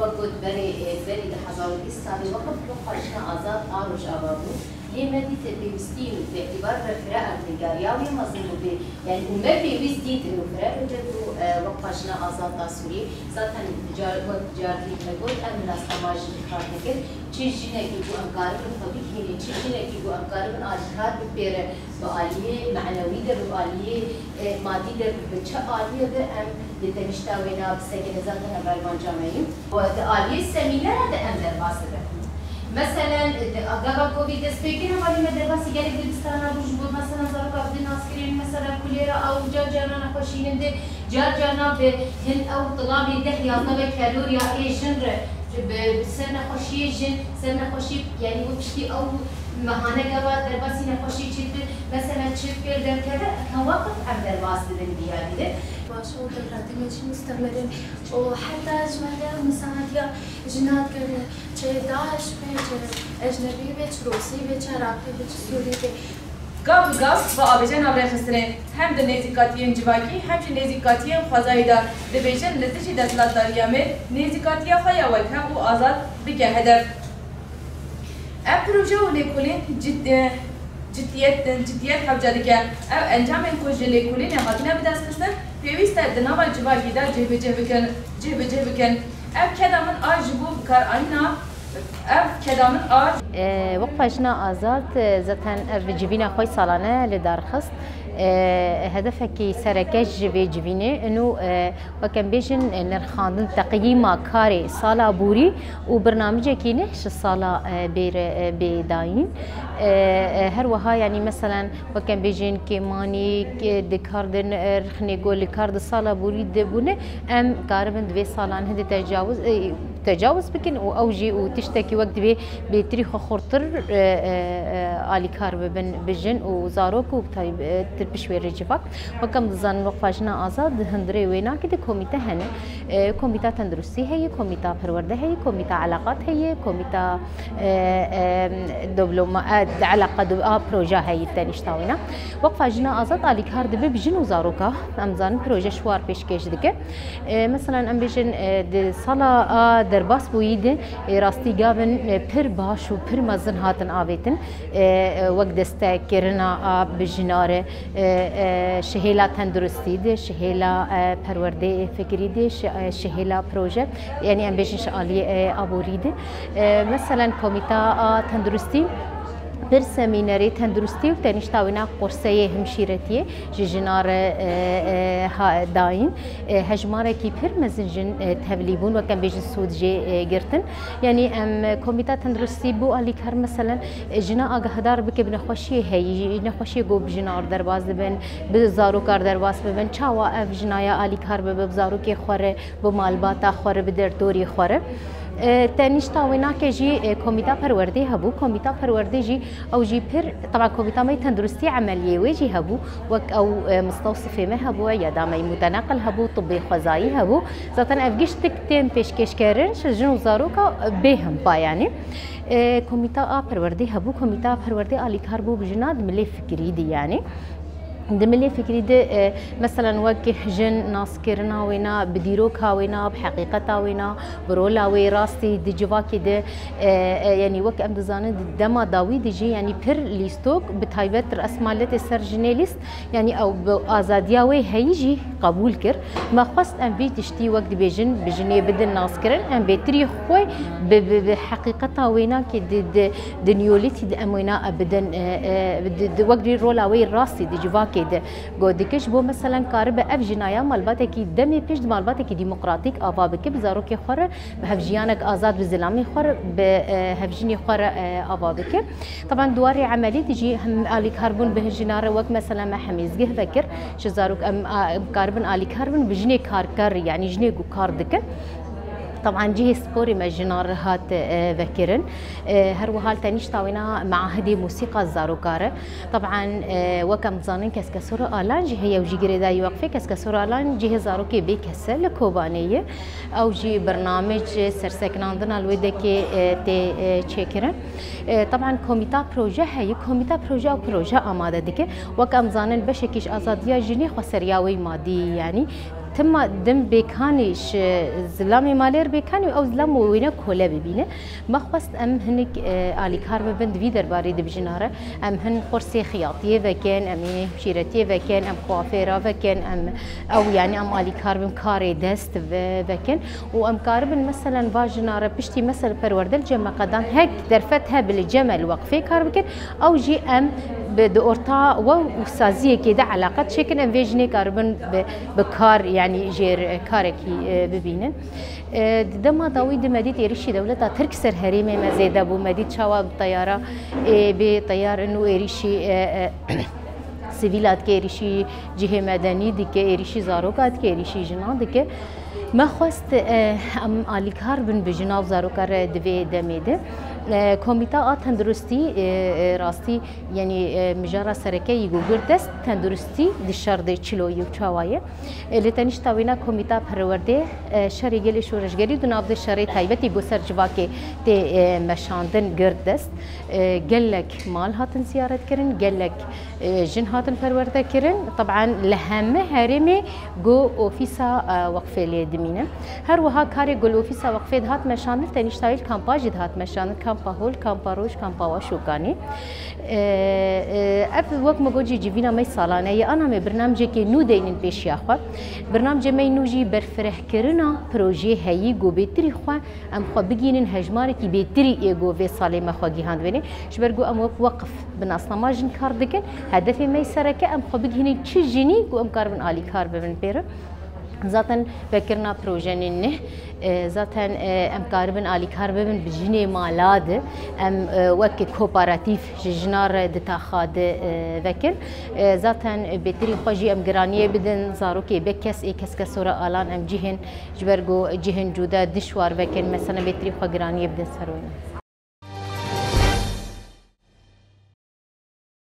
وقت بري لحظات الإسلامي وقت لقاشنا آزاد آروش أبابو لما دي تبيستين باعتبار فرق النجارية ومظلم به يعني وما بيستين إنه فرق جدو وقاشنا آزاد آسوري ذاتاً تجار لي نقول أمن أستماج خاطر چیزی نگیو انکار بن طبیعی هنی چیزی نگیو انکار بن آدھار بپیر بآلیه معنوی در بآلیه مادی در بچه آلیه به ام لتنشتاوینا بسگن زادن برمان جامعیم و آلیه سمینه ده ام در باسده مثلا اگر کوی دست بگیر ولی من در باسی گری دبستان روز بود مثلا زار کابد ناسکرین مثلا کلیرا او جانا نخوشیننده جانا به هن او طلابی ده یازده به کالوریا ایشن بسنة خوشي جن سنة خوشي يعني وبشتي أو مهانة جواد درباسي نخوشي جد مثلا شيف كردن كذا كوقت عم درباس بدن ديالي ده باشه و دولتی میشی مستقلين وحتى جماعة مساعدة جنات كذا چه داعش به چه أجنبي به چه روسي به چه عراقي به چه سوري به گاف و آبیجان آبرای خستنه هم در نزدیکاتیان جواکی هم در نزدیکاتیان خوازایی دار دبیجن لطشی دستلات داریامه نزدیکاتیان خواه اول هم و آزاد بگه هدف اب پروژه و لیکولین جدیت حوجاده که انجام این کجه لیکولین هاتینا بدست خستن پیویست دناوال جواکی دار جه بجه بکن اب کدامن آجبو بکار آینا كدامن وقفاجنا آزاد زتن بجبينا خوي سالانه لدار خست هدفك سركش بجبينه انه وكان بيجن نرخاندن تقييم كاري صالا بوري وبرنامجه كينه ش صالا بير بداين هر وها يعني مثلا وكان بيجن كيماني دكاردن رخني قول كارد صالا بوري دبونه ام قاربن دبي صالان هدي تجاوز بكن واوجي وتشتكي وقت بتريخ خرطر علي كار بجن وزاروك وبتاي بشوي رجفك وكم ظن وقفاجنا آزاد هندري وينا كده كوميتا هنا كوميتا تندرسي هي كوميتا فرورده هي كوميتا علاقات هي كوميتا دبلومات علاقة بروجا هي تانيشتاوينا وقفاجنا آزاد على كار دب بجن وزاروكا أمزان بروجا شوار بيشكش دكه مثلا أم بجن صلاة درباس بويد راستي جابن بير باش وبير مزن هاتن آبيتن وقت دستكرنا بجناره شهيلا تندرستي دي شهيلا پرورده فكري دي شهيلا بروجه يعني ام بيجن شالي ابوري دي مثلا كوميتا تندرستي بر سمیناری تندرستی و تنشتاوینا قرصه همشیرتیه جنار داین هجماره کی پر مزنجن تبلیبون و کم بیش سود جه گرتن یعنی ام کمیته تندرستی بو علی کار مثلا جنا آگاهدار بکه بنخوشی هی نخوشی گو بجنار درواز بن بزارو کار درواز بن چاوا اف جنایا علی کار بزارو کی خوره بو مالباتا خوره بدرتوری خوره تنشتاوینا که جی کمیته پرورده هبو کمیته پرورده جی او جی پر طبعا کمیته می تندرستی عملیه و جی هبو وک او مستوصفه ما هبو یا می متناقل هبو طبی خزایی هبو ذاتن افگیش تکتین پیشکش کردن شجن وزارو کا بهم با یعنی کمیته پرورده هبو کمیته پرورده علی کار بو بجناد ملی فکری دی یعنی دملي فكري ده مثلا وجه جن ناس كرنا وينا بديروكا وينا بحقيقتها وينا برولا وي راستي دي جواكي ده يعني وك ام دزانه دما داوي دي يعني بير ليستوك بتايبت راس مالت السرجناليست يعني او ازاديا وي هيجي قبول كر ما خص ام بي تشتي وقت بجني بدن ناس كرن ام بتري خوي بحقيقتها وينا كي دنيوليتي دي اموينا ابدا وقت رولا وي راستي دي جواكي كده جودكش بو مثلا كارب اف جنايا مالباته كي دمي بيش مالباته كي ديمقراطيك افا بك بزارو كي خور بهفجيانك ازاد بزلامي خور بهفجيني خور افا بك طبعا دواري عملي تجي هم الي كربون بهجناره وك مثلا ما حميزغه فكر شزاروك ام كربون الي كربون بجني كار يعني جني كاردك طبعا جه سبوري مجنار هات ذكرن هر وهال تانيش تاوينا مع هدي موسيقى الزاروكارة طبعا وكم زانين كسكسورة آلان جه هي وجي جريدا يوقفي كسكسورة آلان جه زاروكي بيكسر لكوبانية أو جي برنامج سرسكناندنا الودكي تي تشيكرن طبعا كوميتا بروجه هي كوميتا بروجه أو بروجه آمادة دكه وكم زانين بشكيش آزادية جني خسرياوي مادي يعني تم دم بكانيش زلامي مالير بكاني او زلام وينه كولا ببينه ما خواست ام هنك علي كار ببند في درباري دبجناره ام هن قرصي خياطيه وكان ام شيرتيه وكان ام خوافيرا وكان ام او يعني ام علي كار بم كاري دست وكان وام كاربن مثلا باجناره بشتي مثلا پرورده الجمع قدان هيك درفتها بالجمل وقفه كاربكن او جي ام بدورتا وسازيه كده علاقات شكل ام فيجني كاربن بكار يعني جير كاركي ببينن دما داويد مديت يريشي دولتا ترك سر هريمه مزيده بو مديت شوا بالطياره بطيار انه يريشي سيفيلات كيريشي جهه مدني ديك يريشي زاروكات كيريشي جنا ديك ما خواست ام آلیکار بن بجناو زاروکار دوی دمیده کمیته تندرستی راستی یعنی مجارا سرکی گوگر دست تندرستی دشارده چلو یک چوایه لتنیش تاوینا کمیته پرورده شریگل شورشگری دناب ده شری تایبتی گسر جواکه تی مشاندن گرد دست گلک مال هاتن زیارت کرن گلک جن هاتن پرورده کرن طبعا لهمه هرمه جو اوفیسا وقفه لیدمینه هر وها کاری گل اوفیسا وقفه هات مشاندن تنیش تاویل کامپاج هات مشاندن کامپا هول کامپا روش کامپا وشوکانی اف وقت مگوجی جیوینا می سالانه یا آنها می برنامجی که نو دینن پیش یاخوا برنامج می نوجی برفره کرنا پروژه هایی گو بیتری خوا ام خوا بگینن هجماری کی بیتری ایگو و سالی ما خوا گیهاند بینی شبرگو ام وقف بناسنما جن کار دکن هدف می سرکه ام خوا بگینن چی جنی گو ام کار بن آلی کار ببن بیره زاتن فكرنا بروجنينه زاتن ام كاربن آلي كاربن بجني مالاد ام وك كوباراتيف جنار دتاخاد فكر زاتن بتري خوجي ام جرانيه بدن زاروكي بكس كس كسورا الان ام جهن جبرجو جهن جودا دشوار فكر مثلا بتري خو جرانيه بدن سرونا